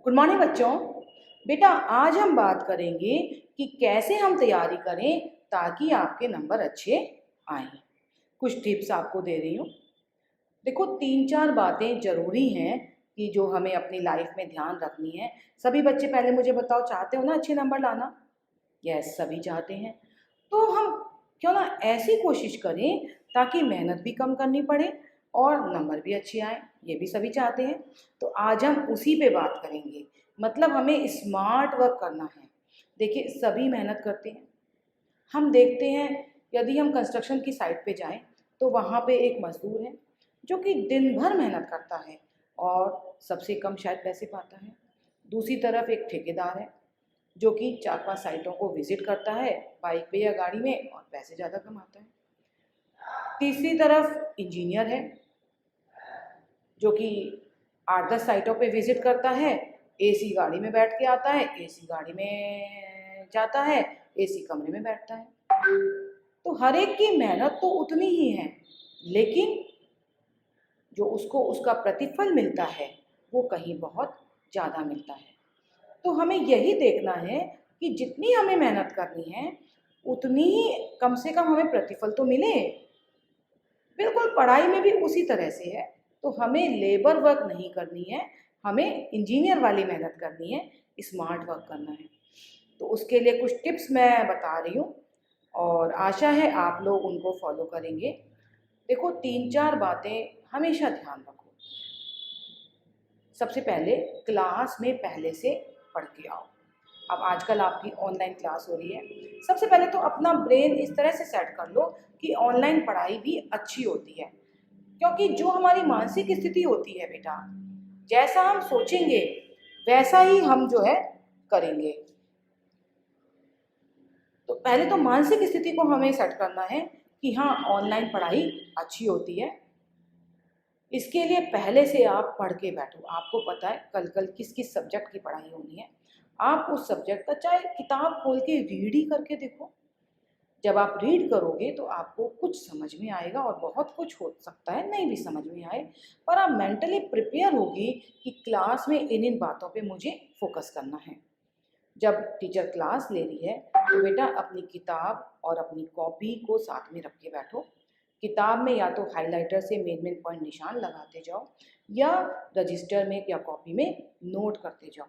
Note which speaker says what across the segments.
Speaker 1: Good morning बच्चों। बेटा आज हम बात करेंगे कि कैसे हम तैयारी करें ताकि आपके नंबर अच्छे आएं। कुछ टिप्स आपको दे रही हूँ। देखो 3-4 बातें ज़रूरी हैं कि जो हमें अपनी लाइफ में ध्यान रखनी है। सभी बच्चे पहले मुझे बताओ, चाहते हो ना अच्छे नंबर लाना? यस, सभी चाहते हैं। तो हम क्यों ना ऐसी कोशिश करें ताकि मेहनत भी कम करनी पड़े और नंबर भी अच्छे आए, ये भी सभी चाहते हैं। तो आज हम उसी पे बात करेंगे, मतलब हमें स्मार्ट वर्क करना है। देखिए सभी मेहनत करते हैं। हम देखते हैं, यदि हम कंस्ट्रक्शन की साइट पे जाएं तो वहाँ पे एक मजदूर है जो कि दिन भर मेहनत करता है और सबसे कम शायद पैसे पाता है। दूसरी तरफ एक ठेकेदार है जो कि 4-5 साइटों को विजिट करता है बाइक पे या गाड़ी में और पैसे ज़्यादा कमाता है। तीसरी तरफ इंजीनियर है जो कि 8-10 साइटों पे विजिट करता है, एसी गाड़ी में बैठ के आता है, एसी गाड़ी में जाता है, एसी कमरे में बैठता है। तो हर एक की मेहनत तो उतनी ही है, लेकिन जो उसको उसका प्रतिफल मिलता है वो कहीं बहुत ज़्यादा मिलता है। तो हमें यही देखना है कि जितनी हमें मेहनत करनी है उतनी ही कम से कम हमें प्रतिफल तो मिले। बिल्कुल पढ़ाई में भी उसी तरह से है। तो हमें लेबर वर्क नहीं करनी है, हमें इंजीनियर वाली मेहनत करनी है, स्मार्ट वर्क करना है। तो उसके लिए कुछ टिप्स मैं बता रही हूँ और आशा है आप लोग उनको फॉलो करेंगे। देखो 3-4 बातें हमेशा ध्यान रखो। सबसे पहले क्लास में पहले से पढ़ के आओ। अब आजकल आपकी ऑनलाइन क्लास हो रही है। सबसे पहले तो अपना ब्रेन इस तरह से सेट कर लो कि ऑनलाइन पढ़ाई भी अच्छी होती है, क्योंकि जो हमारी मानसिक स्थिति होती है बेटा, जैसा हम सोचेंगे वैसा ही हम जो है करेंगे। तो पहले तो मानसिक स्थिति को हमें सेट करना है कि हाँ ऑनलाइन पढ़ाई अच्छी होती है। इसके लिए पहले से आप पढ़ के बैठो। आपको पता है कल कल किस किस सब्जेक्ट की पढ़ाई होनी है, आप उस सब्जेक्ट का चाहे किताब खोल के रीड ही करके देखो। जब आप रीड करोगे तो आपको कुछ समझ में आएगा और बहुत कुछ हो सकता है नहीं भी समझ में आए, पर आप मेंटली प्रिपेयर होगी कि क्लास में इन इन बातों पे मुझे फोकस करना है। जब टीचर क्लास ले रही है तो बेटा अपनी किताब और अपनी कॉपी को साथ में रख के बैठो। किताब में या तो हाइलाइटर से मेन मेन पॉइंट निशान लगाते जाओ या रजिस्टर में या कॉपी में नोट करते जाओ।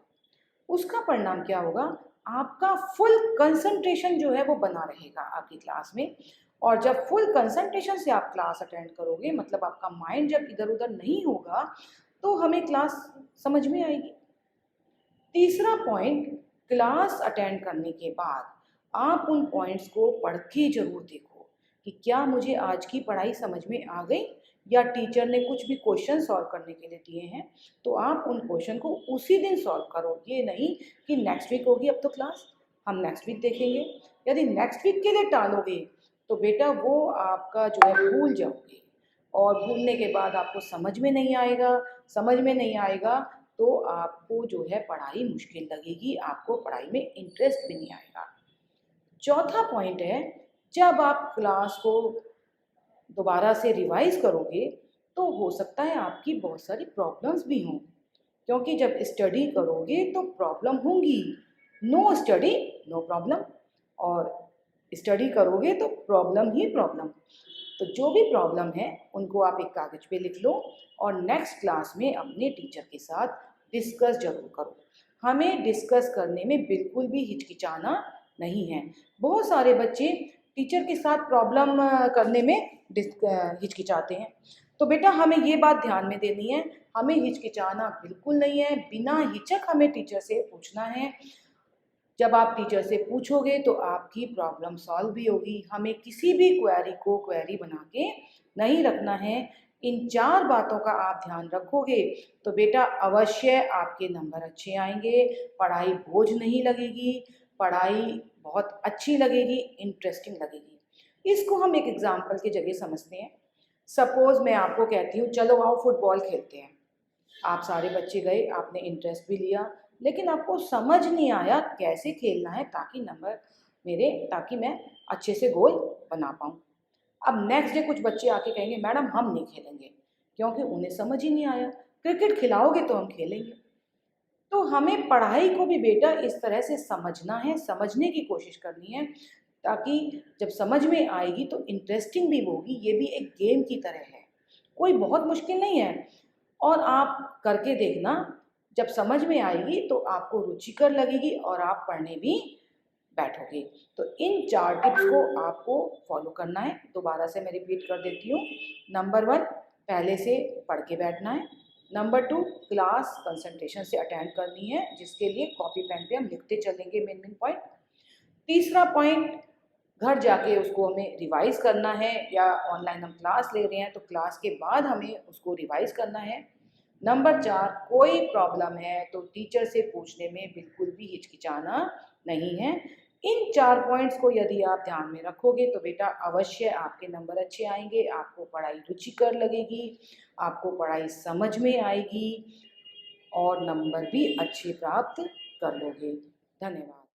Speaker 1: उसका परिणाम क्या होगा, आपका फुल कंसंट्रेशन जो है वो बना रहेगा आपकी क्लास में। और जब फुल कंसंट्रेशन से आप क्लास अटेंड करोगे, मतलब आपका माइंड जब इधर उधर नहीं होगा, तो हमें क्लास समझ में आएगी। तीसरा पॉइंट, क्लास अटेंड करने के बाद आप उन पॉइंट्स को पढ़ के जरूर देखो कि क्या मुझे आज की पढ़ाई समझ में आ गई, या टीचर ने कुछ भी क्वेश्चन सॉल्व करने के लिए दिए हैं तो आप उन क्वेश्चन को उसी दिन सॉल्व करो। ये नहीं कि नेक्स्ट वीक होगी अब तो क्लास, हम नेक्स्ट वीक देखेंगे। यदि नेक्स्ट वीक के लिए टालोगे तो बेटा वो आपका जो है भूल जाओगे, और भूलने के बाद आपको समझ में नहीं आएगा। समझ में नहीं आएगा तो आपको जो है पढ़ाई मुश्किल लगेगी, आपको पढ़ाई में इंटरेस्ट भी नहीं आएगा। चौथा पॉइंट है, जब आप क्लास को दोबारा से रिवाइज करोगे तो हो सकता है आपकी बहुत सारी प्रॉब्लम्स भी हों, क्योंकि जब स्टडी करोगे तो प्रॉब्लम होंगी। नो स्टडी नो प्रॉब्लम, और स्टडी करोगे तो प्रॉब्लम ही प्रॉब्लम। तो जो भी प्रॉब्लम है उनको आप एक कागज पे लिख लो और नेक्स्ट क्लास में अपने टीचर के साथ डिस्कस जरूर करो। हमें डिस्कस करने में बिल्कुल भी हिचकिचाना नहीं है। बहुत सारे बच्चे टीचर के साथ प्रॉब्लम करने में हिचकिचाते हैं। तो बेटा हमें ये बात ध्यान में देनी है, हमें हिचकिचाना बिल्कुल नहीं है, बिना हिचक हमें टीचर से पूछना है। जब आप टीचर से पूछोगे तो आपकी प्रॉब्लम सॉल्व भी होगी। हमें किसी भी क्वेरी को क्वेरी बना के नहीं रखना है। इन 4 बातों का आप ध्यान रखोगे तो बेटा अवश्य आपके नंबर अच्छे आएंगे, पढ़ाई बोझ नहीं लगेगी, पढ़ाई बहुत अच्छी लगेगी, इंटरेस्टिंग लगेगी। इसको हम एक एग्जाम्पल की जगह समझते हैं। सपोज मैं आपको कहती हूँ चलो आओ फुटबॉल खेलते हैं। आप सारे बच्चे गए, आपने इंटरेस्ट भी लिया, लेकिन आपको समझ नहीं आया कैसे खेलना है ताकि मैं अच्छे से गोल बना पाऊँ। अब नेक्स्ट डे कुछ बच्चे आके कहेंगे मैडम हम नहीं खेलेंगे, क्योंकि उन्हें समझ ही नहीं आया। क्रिकेट खिलाओगे तो हम खेलेंगे। तो हमें पढ़ाई को भी बेटा इस तरह से समझना है, समझने की कोशिश करनी है, ताकि जब समझ में आएगी तो इंटरेस्टिंग भी होगी। ये भी एक गेम की तरह है, कोई बहुत मुश्किल नहीं है। और आप करके देखना, जब समझ में आएगी तो आपको रुचिकर लगेगी और आप पढ़ने भी बैठोगे। तो इन 4 टिप्स को आपको फॉलो करना है। दोबारा से मैं रिपीट कर देती हूँ। नंबर 1, पहले से पढ़ के बैठना है। नंबर 2, क्लास कंसंट्रेशन से अटेंड करनी है, जिसके लिए कॉपी पेन पे हम लिखते चलेंगे मेन पॉइंट। तीसरा पॉइंट, घर जाके उसको हमें रिवाइज करना है, या ऑनलाइन हम क्लास ले रहे हैं तो क्लास के बाद हमें उसको रिवाइज करना है। नंबर 4, कोई प्रॉब्लम है तो टीचर से पूछने में बिल्कुल भी हिचकिचाना नहीं है। इन 4 पॉइंट्स को यदि आप ध्यान में रखोगे तो बेटा अवश्य आपके नंबर अच्छे आएंगे, आपको पढ़ाई रुचिकर लगेगी, आपको पढ़ाई समझ में आएगी और नंबर भी अच्छे प्राप्त कर लोगे। धन्यवाद।